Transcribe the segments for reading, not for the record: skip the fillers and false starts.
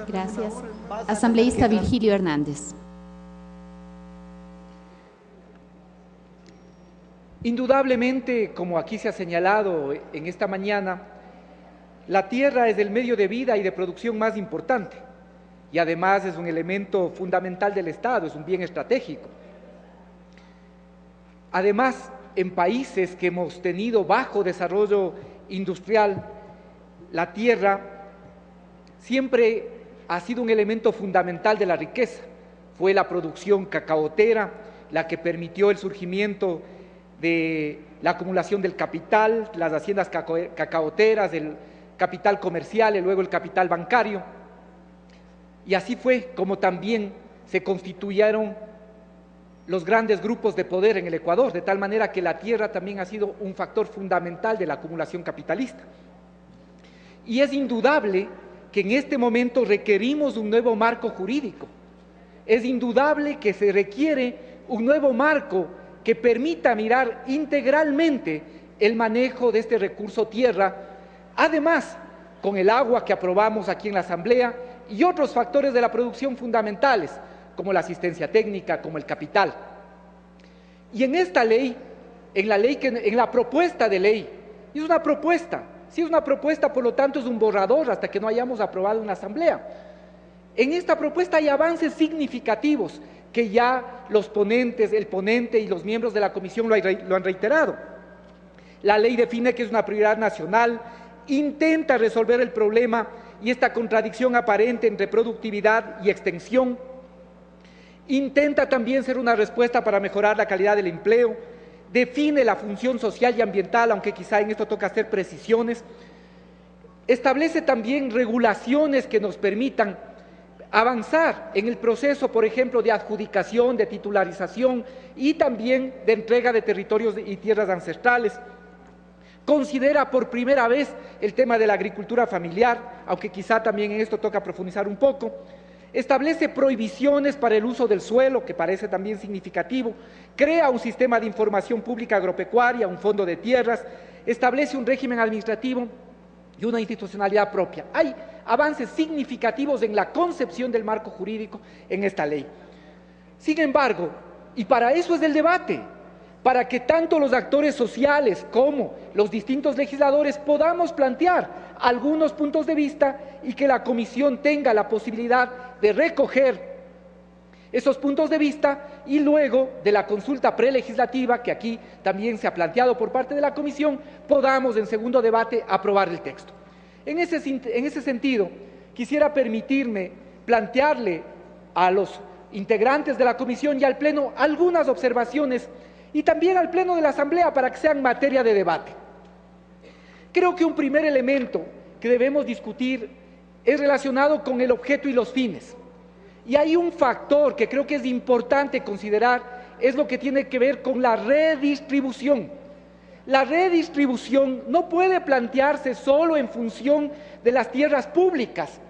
Gracias. Asambleísta Virgilio Hernández. Indudablemente, como aquí se ha señalado en esta mañana, la tierra es el medio de vida y de producción más importante y además es un elemento fundamental del Estado, es un bien estratégico. Además, en países que hemos tenido bajo desarrollo industrial, la tierra siempre ha sido un elemento fundamental de la riqueza. Fue la producción cacaotera la que permitió el surgimiento de la acumulación del capital, las haciendas cacaoteras, el capital comercial y luego el capital bancario. Y así fue como también se constituyeron los grandes grupos de poder en el Ecuador, de tal manera que la tierra también ha sido un factor fundamental de la acumulación capitalista. Y es indudable que en este momento requerimos un nuevo marco jurídico. Es indudable que se requiere un nuevo marco que permita mirar integralmente el manejo de este recurso tierra, además con el agua que aprobamos aquí en la Asamblea y otros factores de la producción fundamentales, como la asistencia técnica, como el capital. Y en esta ley, en la propuesta de ley, es una propuesta, si es una propuesta, por lo tanto es un borrador hasta que no hayamos aprobado en la Asamblea. En esta propuesta hay avances significativos que ya los ponentes, el ponente y los miembros de la comisión lo han reiterado. La ley define que es una prioridad nacional, intenta resolver el problema y esta contradicción aparente entre productividad y extensión, intenta también ser una respuesta para mejorar la calidad del empleo, define la función social y ambiental, aunque quizá en esto toca hacer precisiones, establece también regulaciones que nos permitan avanzar en el proceso, por ejemplo, de adjudicación, de titularización y también de entrega de territorios y tierras ancestrales. Considera por primera vez el tema de la agricultura familiar, aunque quizá también en esto toca profundizar un poco. Establece prohibiciones para el uso del suelo, que parece también significativo. Crea un sistema de información pública agropecuaria, un fondo de tierras. Establece un régimen administrativo y una institucionalidad propia. Hay avances significativos en la concepción del marco jurídico en esta ley. Sin embargo, y para eso es el debate, para que tanto los actores sociales como los distintos legisladores podamos plantear algunos puntos de vista y que la comisión tenga la posibilidad de recoger esos puntos de vista y luego de la consulta prelegislativa, que aquí también se ha planteado por parte de la comisión, podamos en segundo debate aprobar el texto. En ese sentido, quisiera permitirme plantearle a los integrantes de la comisión y al Pleno algunas observaciones y también al Pleno de la Asamblea para que sean materia de debate. Creo que un primer elemento que debemos discutir es relacionado con el objeto y los fines. Y hay un factor que creo que es importante considerar, es lo que tiene que ver con la redistribución. La redistribución no puede plantearse solo en función de las tierras públicas,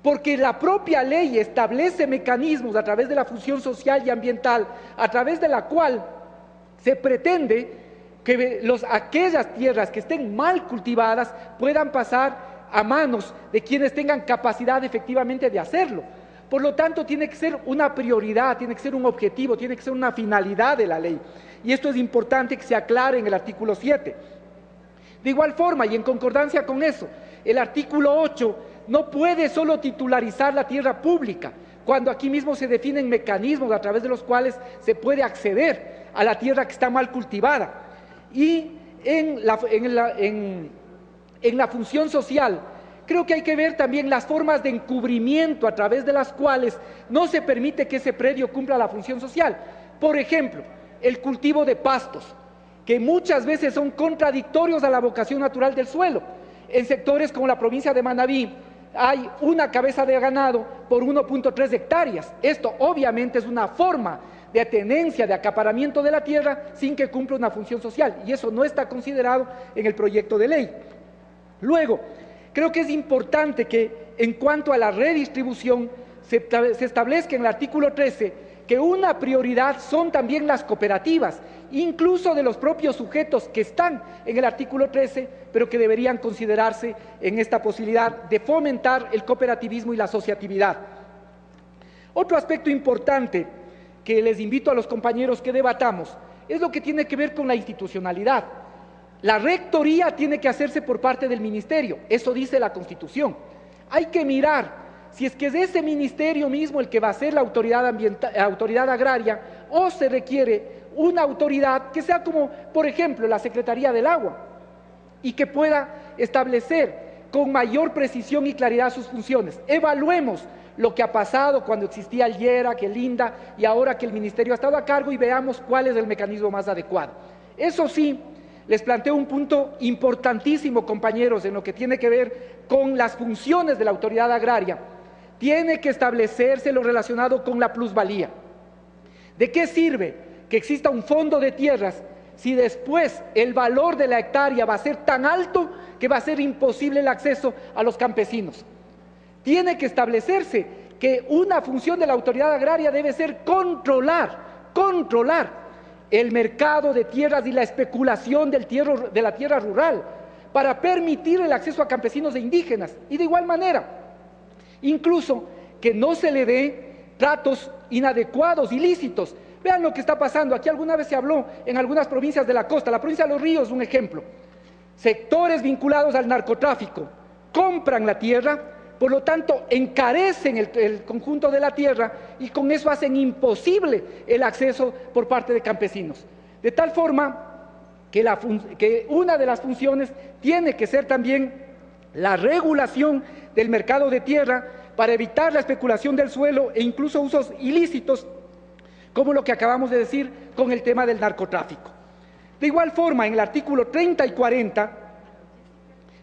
porque la propia ley establece mecanismos a través de la función social y ambiental, a través de la cual se pretende que aquellas tierras que estén mal cultivadas puedan pasar a manos de quienes tengan capacidad efectivamente de hacerlo. Por lo tanto, tiene que ser una prioridad, tiene que ser un objetivo, tiene que ser una finalidad de la ley. Y esto es importante que se aclare en el artículo 7. De igual forma, y en concordancia con eso, el artículo 8 no puede solo titularizar la tierra pública, cuando aquí mismo se definen mecanismos a través de los cuales se puede acceder a la tierra que está mal cultivada. Y en la función social, creo que hay que ver también las formas de encubrimiento a través de las cuales no se permite que ese predio cumpla la función social. Por ejemplo, el cultivo de pastos, que muchas veces son contradictorios a la vocación natural del suelo. En sectores como la provincia de Manabí hay una cabeza de ganado por 1.3 hectáreas. Esto obviamente es una forma de tenencia, de acaparamiento de la tierra sin que cumpla una función social, y eso no está considerado en el proyecto de ley. Luego, creo que es importante que en cuanto a la redistribución se establezca en el artículo 13 que una prioridad son también las cooperativas, incluso de los propios sujetos que están en el artículo 13, pero que deberían considerarse en esta posibilidad de fomentar el cooperativismo y la asociatividad. Otro aspecto importante que les invito a los compañeros que debatamos es lo que tiene que ver con la institucionalidad. La rectoría tiene que hacerse por parte del ministerio, eso dice la Constitución. Hay que mirar si es que es ese ministerio mismo el que va a ser la autoridad agraria, o se requiere una autoridad que sea como, por ejemplo, la Secretaría del Agua, y que pueda establecer con mayor precisión y claridad sus funciones. Evaluemos lo que ha pasado cuando existía el IERAC, el INDA, y ahora que el ministerio ha estado a cargo, y veamos cuál es el mecanismo más adecuado. Eso sí, les planteo un punto importantísimo, compañeros, en lo que tiene que ver con las funciones de la autoridad agraria. Tiene que establecerse lo relacionado con la plusvalía. ¿De qué sirve que exista un fondo de tierras si después el valor de la hectárea va a ser tan alto que va a ser imposible el acceso a los campesinos? Tiene que establecerse que una función de la autoridad agraria debe ser controlar el mercado de tierras y la especulación de la tierra rural para permitir el acceso a campesinos e indígenas, y de igual manera, incluso que no se le dé tratos inadecuados, ilícitos. Vean lo que está pasando. Aquí alguna vez se habló en algunas provincias de la costa, la provincia de Los Ríos, un ejemplo. Sectores vinculados al narcotráfico compran la tierra, por lo tanto encarecen el conjunto de la tierra y con eso hacen imposible el acceso por parte de campesinos. De tal forma que una de las funciones tiene que ser también la regulación del mercado de tierra para evitar la especulación del suelo e incluso usos ilícitos, como lo que acabamos de decir con el tema del narcotráfico. De igual forma, en el artículo 30 y 40,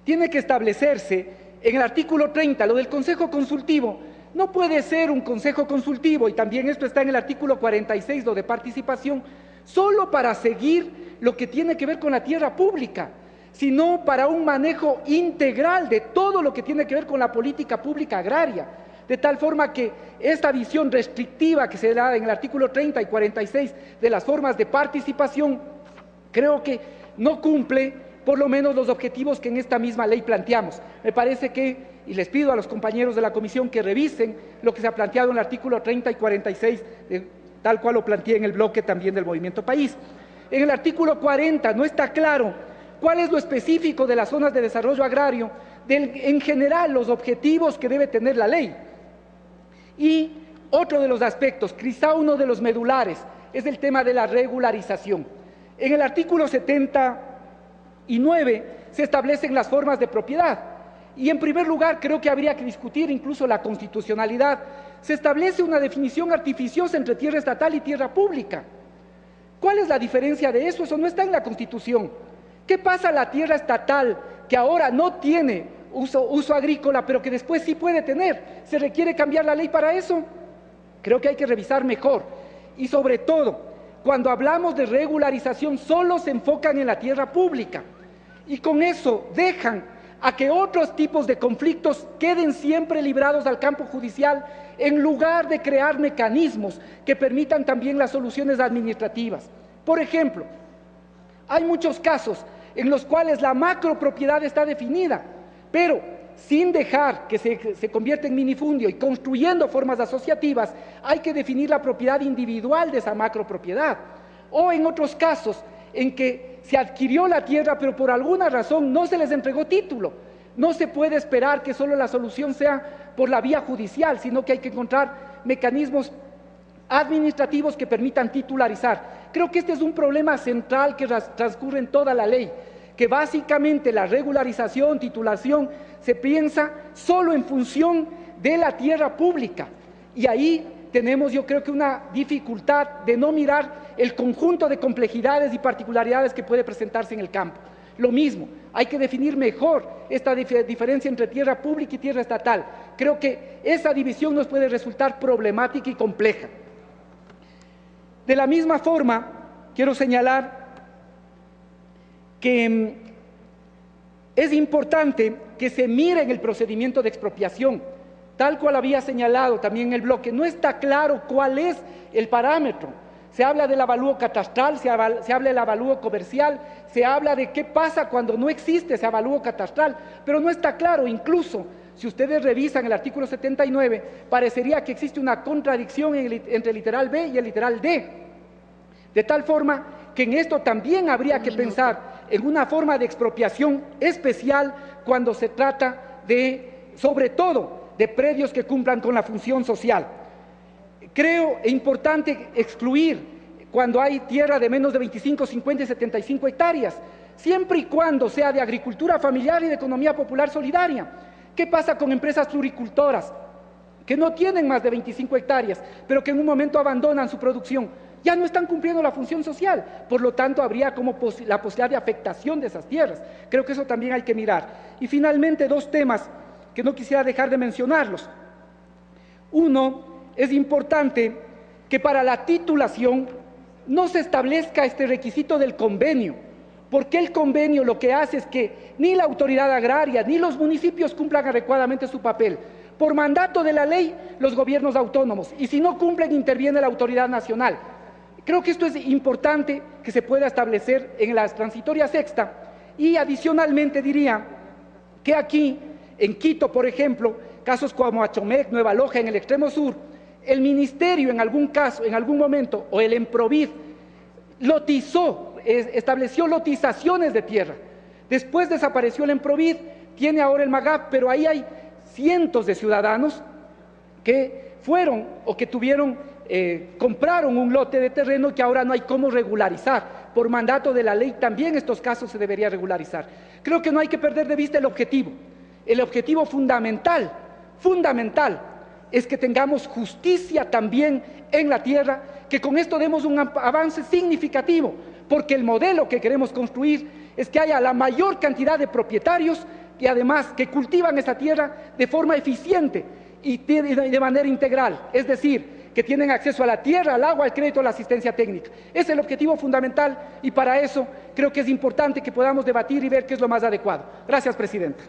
tiene que establecerse, en el artículo 30, lo del consejo consultivo. No puede ser un consejo consultivo, y también esto está en el artículo 46, lo de participación, solo para seguir lo que tiene que ver con la tierra pública, sino para un manejo integral de todo lo que tiene que ver con la política pública agraria, de tal forma que esta visión restrictiva que se da en el artículo 30 y 46 de las formas de participación, creo que no cumple por lo menos los objetivos que en esta misma ley planteamos. Me parece que, y les pido a los compañeros de la comisión que revisen lo que se ha planteado en el artículo 30 y 46, tal cual lo planteé en el bloque también del Movimiento País. En el artículo 40 no está claro cuál es lo específico de las zonas de desarrollo agrario, en general los objetivos que debe tener la ley. Y otro de los aspectos, quizá uno de los medulares, es el tema de la regularización. En el artículo 79 se establecen las formas de propiedad, y en primer lugar creo que habría que discutir incluso la constitucionalidad. Se establece una definición artificiosa entre tierra estatal y tierra pública. ¿Cuál es la diferencia de eso? Eso no está en la Constitución. ¿Qué pasa a la tierra estatal que ahora no tiene uso agrícola, pero que después sí puede tener? ¿Se requiere cambiar la ley para eso? Creo que hay que revisar mejor. Y sobre todo, cuando hablamos de regularización, solo se enfocan en la tierra pública, y con eso dejan a que otros tipos de conflictos queden siempre librados al campo judicial, en lugar de crear mecanismos que permitan también las soluciones administrativas. Por ejemplo, hay muchos casos en los cuales la macropropiedad está definida, pero sin dejar que se convierta en minifundio y construyendo formas asociativas, hay que definir la propiedad individual de esa macropropiedad. O en otros casos en que se adquirió la tierra, pero por alguna razón no se les entregó título. No se puede esperar que solo la solución sea por la vía judicial, sino que hay que encontrar mecanismos administrativos que permitan titularizar. Creo que este es un problema central que transcurre en toda la ley, que básicamente la regularización, titulación, se piensa solo en función de la tierra pública, y ahí tenemos, yo creo que una dificultad de no mirar el conjunto de complejidades y particularidades que puede presentarse en el campo. Lo mismo, hay que definir mejor esta diferencia entre tierra pública y tierra estatal. Creo que esa división nos puede resultar problemática y compleja. De la misma forma, quiero señalar que es importante que se mire en el procedimiento de expropiación. tal cual había señalado también en el bloque, no está claro cuál es el parámetro. Se habla del avalúo catastral, se habla del avalúo comercial, se habla de qué pasa cuando no existe ese avalúo catastral, pero no está claro. Incluso, si ustedes revisan el artículo 79, parecería que existe una contradicción entre el literal B y el literal D, de tal forma que en esto también habría que pensar en una forma de expropiación especial cuando se trata de, sobre todo, de predios que cumplan con la función social. Creo importante excluir cuando hay tierra de menos de 25, 50 y 75 hectáreas, siempre y cuando sea de agricultura familiar y de economía popular solidaria. ¿Qué pasa con empresas floricultoras que no tienen más de 25 hectáreas, pero que en un momento abandonan su producción? Ya no están cumpliendo la función social, por lo tanto habría como la posibilidad de afectación de esas tierras. Creo que eso también hay que mirar. Y finalmente, dos temas que no quisiera dejar de mencionarlos. Uno, es importante que para la titulación no se establezca este requisito del convenio, porque el convenio lo que hace es que ni la autoridad agraria ni los municipios cumplan adecuadamente su papel. Por mandato de la ley, los gobiernos autónomos, y si no cumplen, interviene la autoridad nacional. Creo que esto es importante que se pueda establecer en la transitoria sexta, y adicionalmente diría que aquí, en Quito, por ejemplo, casos como Achomec, Nueva Loja, en el extremo sur, el ministerio en algún caso, en algún momento, o el Emprovid, lotizó, estableció lotizaciones de tierra. Después desapareció el Emprovid, tiene ahora el MAGAP, pero ahí hay cientos de ciudadanos que fueron o que compraron un lote de terreno que ahora no hay cómo regularizar. Por mandato de la ley también estos casos se debería regularizar. Creo que no hay que perder de vista el objetivo fundamental es que tengamos justicia también en la tierra, que con esto demos un avance significativo, porque el modelo que queremos construir es que haya la mayor cantidad de propietarios y además que cultivan esa tierra de forma eficiente y de manera integral, es decir, que tienen acceso a la tierra, al agua, al crédito, a la asistencia técnica. Ese es el objetivo fundamental y para eso creo que es importante que podamos debatir y ver qué es lo más adecuado. Gracias, Presidenta.